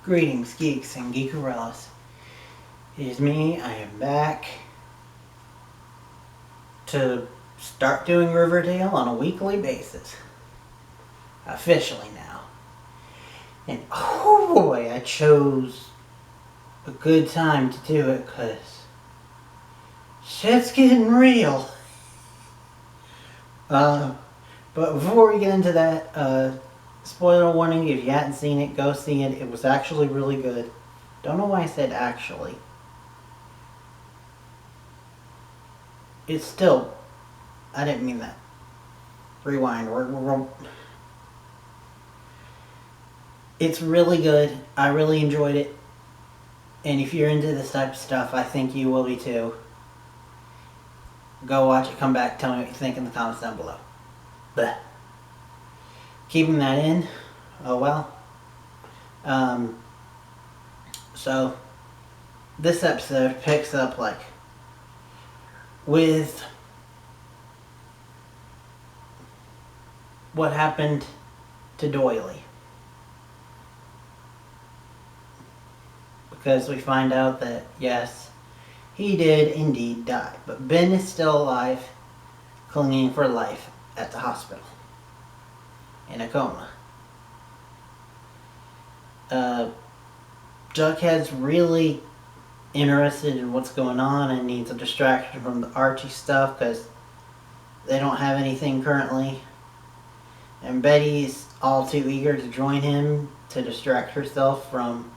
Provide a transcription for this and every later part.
Greetings, geeks and geekarellas. It is me. I am back to start doing Riverdale on a weekly basis. Officially now. And oh boy, I chose a good time to do it because shit's getting real. But before we get into that, spoiler warning, if you hadn't seen it, go see it. It was actually really good. Don't know why I said actually. It's still... I didn't mean that. Rewind. It's really good. I really enjoyed it. And if you're into this type of stuff, I think you will be too. Go watch it, come back, tell me what you think in the comments down below. Bleh. Keeping that in, oh well. So, this episode picks up with what happened to Doily. Because we find out that, yes, he did indeed die. But Ben is still alive, clinging for life at the hospital. In a coma. Jughead's really interested in what's going on and needs a distraction from the Archie stuff because they don't have anything currently. And Betty's all too eager to join him to distract herself from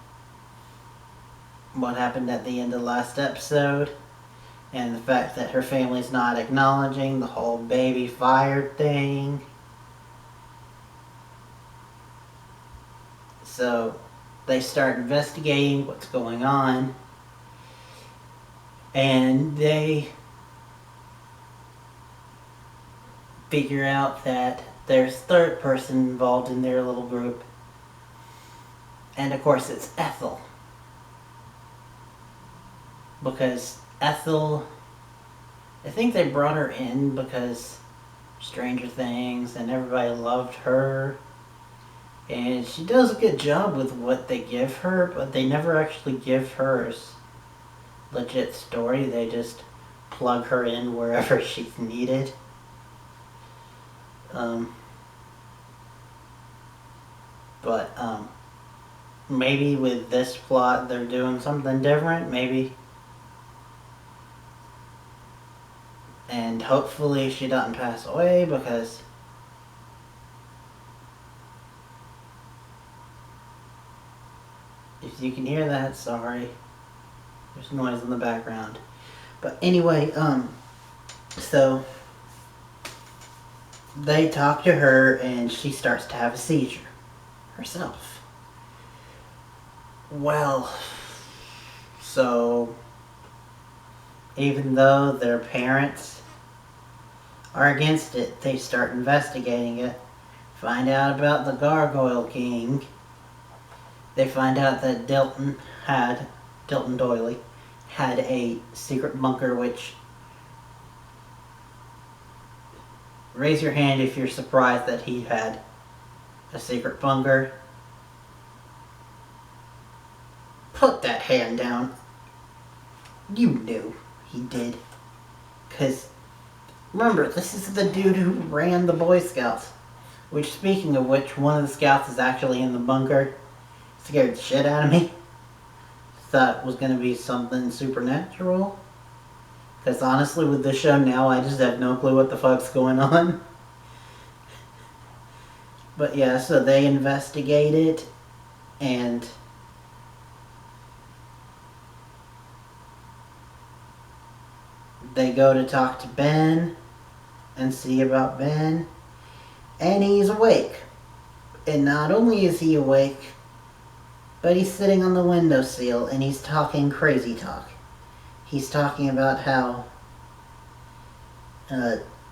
what happened at the end of the last episode and the fact that her family's not acknowledging the whole baby fired thing. So they start investigating what's going on, and they figure out that there's a third person involved in their little group, and of course it's Ethel. Because Ethel, I think they brought her in because Stranger Things and everybody loved her. And she does a good job with what they give her, but they never actually give her a legit story. They just plug her in wherever she's needed. Maybe with this plot they're doing something different, maybe. And hopefully she doesn't pass away because... if you can hear that, sorry. There's noise in the background. But anyway, so they talk to her and she starts to have a seizure herself. Well, so even though their parents are against it, they start investigating it, find out about the Gargoyle King. They find out that Dilton Doily had a secret bunker, which, raise your hand if you're surprised that he had a secret bunker. Put that hand down. You knew he did. Because, remember, this is the dude who ran the Boy Scouts. Which, speaking of which, one of the scouts is actually in the bunker. Scared the shit out of me. Thought it was going to be something supernatural. Because honestly, with this show now, I just have no clue what the fuck's going on. But yeah, so they investigate it. And they go to talk to Ben. And see about Ben. And he's awake. And not only is he awake, but he's sitting on the windowsill and he's talking crazy talk. He's talking about how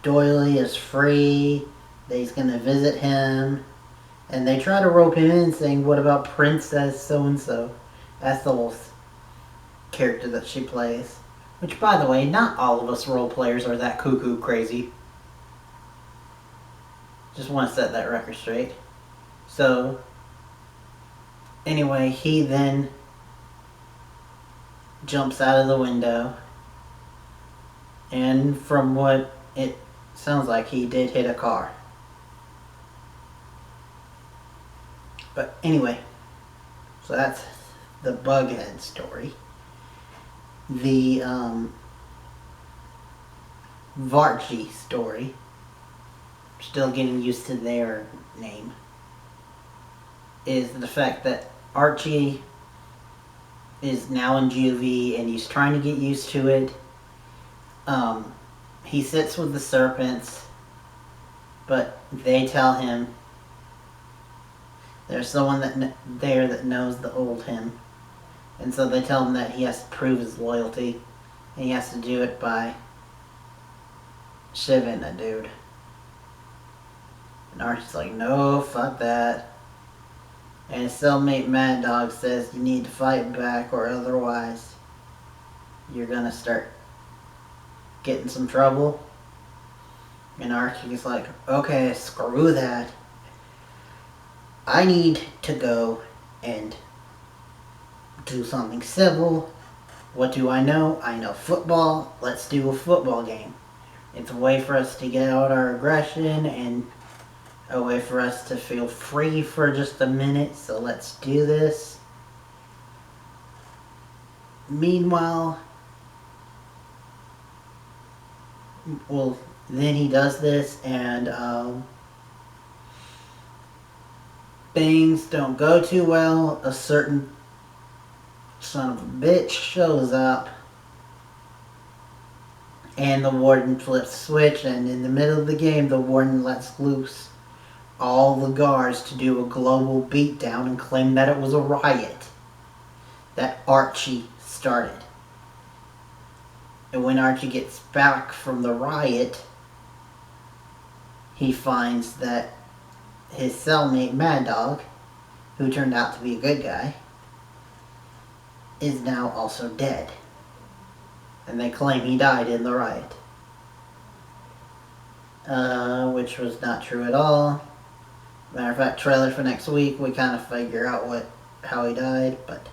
Doily is free, that he's going to visit him, and they try to rope him in saying, what about Princess so-and-so? Ethel's character that she plays. Which, by the way, not all of us role players are that cuckoo crazy. Just want to set that record straight. So, Anyway, he then jumps out of the window, and from what it sounds like, he did hit a car. But anyway, so that's the Bughead story. The Varchi story, still getting used to their name, is the fact that Archie is now in juvie and he's trying to get used to it. He sits with the serpents, but they tell him there's someone there that knows the old him, and so they tell him that he has to prove his loyalty, and he has to do it by shivving a dude. And Archie's like, no, fuck that. And his cellmate Mad Dog says you need to fight back or otherwise you're gonna start getting some trouble. And Archie's like, okay, screw that. I need to go and do something civil. What do I know? I know football. Let's do a football game. It's a way for us to get out our aggression and a way for us to feel free for just a minute. So let's do this. Meanwhile, well, then he does this, and things don't go too well. A certain son of a bitch shows up, and the warden flips the switch, and in the middle of the game, the warden lets loose all the guards to do a global beatdown and claim that it was a riot that Archie started. And when Archie gets back from the riot, he finds that his cellmate Mad Dog, who turned out to be a good guy, is now also dead. And they claim he died in the riot. Which was not true at all. Matter of fact, trailer for next week, we kind of figure out how he died, but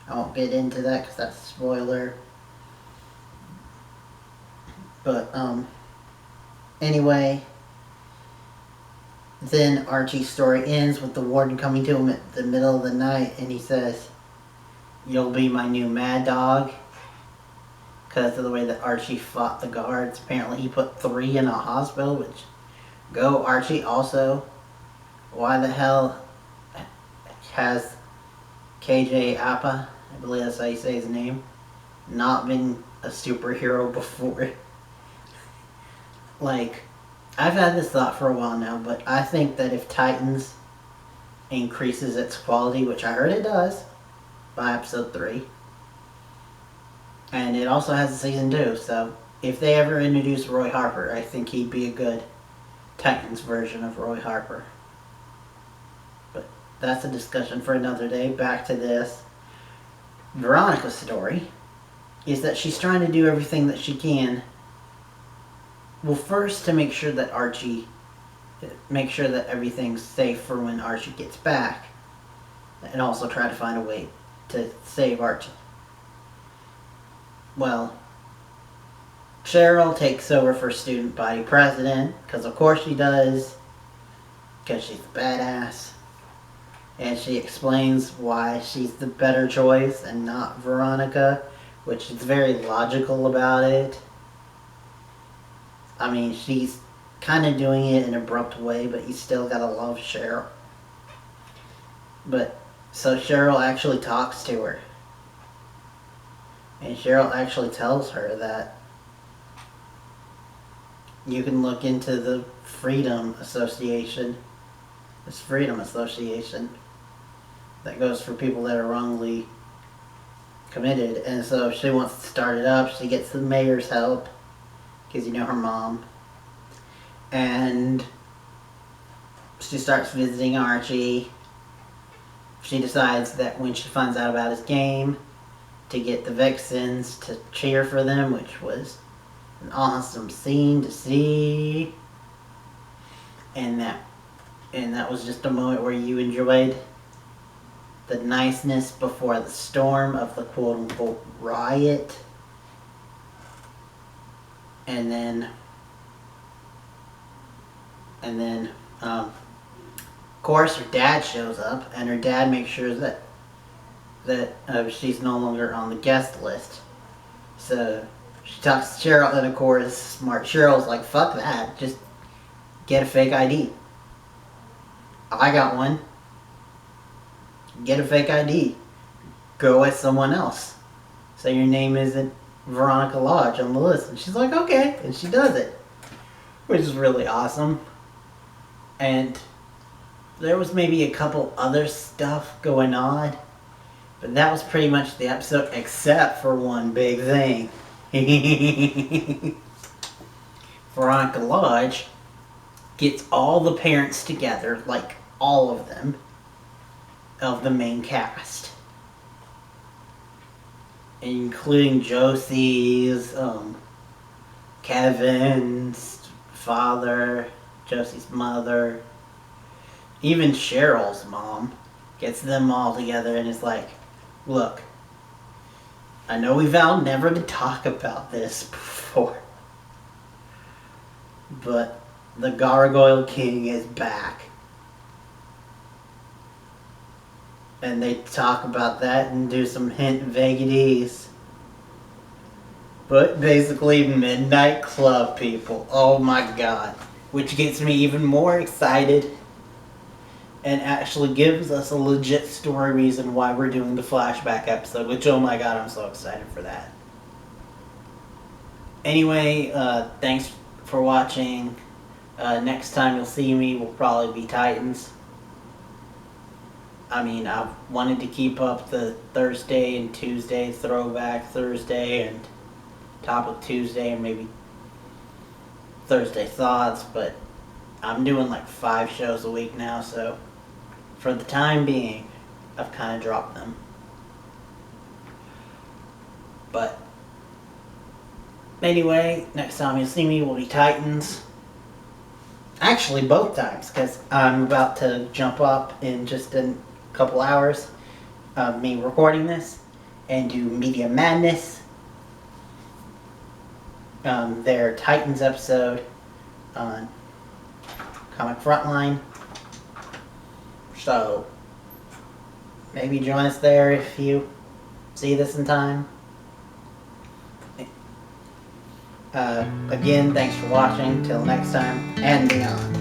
I won't get into that because that's a spoiler. But, anyway, then Archie's story ends with the warden coming to him at the middle of the night, and he says, you'll be my new Mad Dog. Because of the way that Archie fought the guards. Apparently he put 3 in a hospital, which, go Archie. Also, why the hell has KJ Apa, I believe that's how you say his name, not been a superhero before? Like, I've had this thought for a while now, but I think that if Titans increases its quality, which I heard it does, by episode 3, and it also has a season 2, so if they ever introduce Roy Harper, I think he'd be a good Titans version of Roy Harper. But that's a discussion for another day. Back to this. Veronica's story is that she's trying to do everything that she can. Well, first to make sure that everything's safe for when Archie gets back. And also try to find a way to save Archie. Well, Cheryl takes over for student body president, because of course she does, because she's a badass. And she explains why she's the better choice and not Veronica, which is very logical about it. I mean, she's kind of doing it in an abrupt way, but you still gotta love Cheryl. But, so Cheryl actually talks to her. And Cheryl actually tells her that you can look into the Freedom Association. This Freedom Association that goes for people that are wrongly committed. And so if she wants to start it up, she gets the mayor's help. Because you know her mom. And she starts visiting Archie. She decides that when she finds out about his game, to get the Vixens to cheer for them, which was an awesome scene to see. And that was just a moment where you enjoyed the niceness before the storm of the quote-unquote riot. And then, of course, her dad shows up, and her dad makes sure that she's no longer on the guest list. So she talks to Cheryl, and of course, smart Cheryl's like, fuck that, just get a fake ID. I got one. Get a fake ID. Go as someone else. So your name isn't Veronica Lodge on the list. And she's like, okay. And she does it. Which is really awesome. And there was maybe a couple other stuff going on. But that was pretty much the episode, except for one big thing. Veronica Lodge gets all the parents together, like all of them, of the main cast. Including Josie's, Kevin's father, Josie's mother, even Cheryl's mom, gets them all together and is like, look, I know we vowed never to talk about this before, but the Gargoyle King is back. And they talk about that and do some hint vagaries. But basically, Midnight Club, people. Oh my god. Which gets me even more excited. And actually gives us a legit story reason why we're doing the flashback episode. Which, oh my god, I'm so excited for that. Anyway, thanks for watching. Next time you'll see me will probably be Titans. I mean, I wanted to keep up the Thursday and Tuesday throwback Thursday and topic Tuesday and maybe Thursday thoughts, but I'm doing like 5 shows a week now, so for the time being, I've kind of dropped them. But anyway, next time you'll see me will be Titans. Actually, both times, because I'm about to jump up in just a couple hours of me recording this and do Media Madness, their Titans episode on Comic Frontline. So maybe join us there if you see this in time. Again, thanks for watching. Till next time and beyond.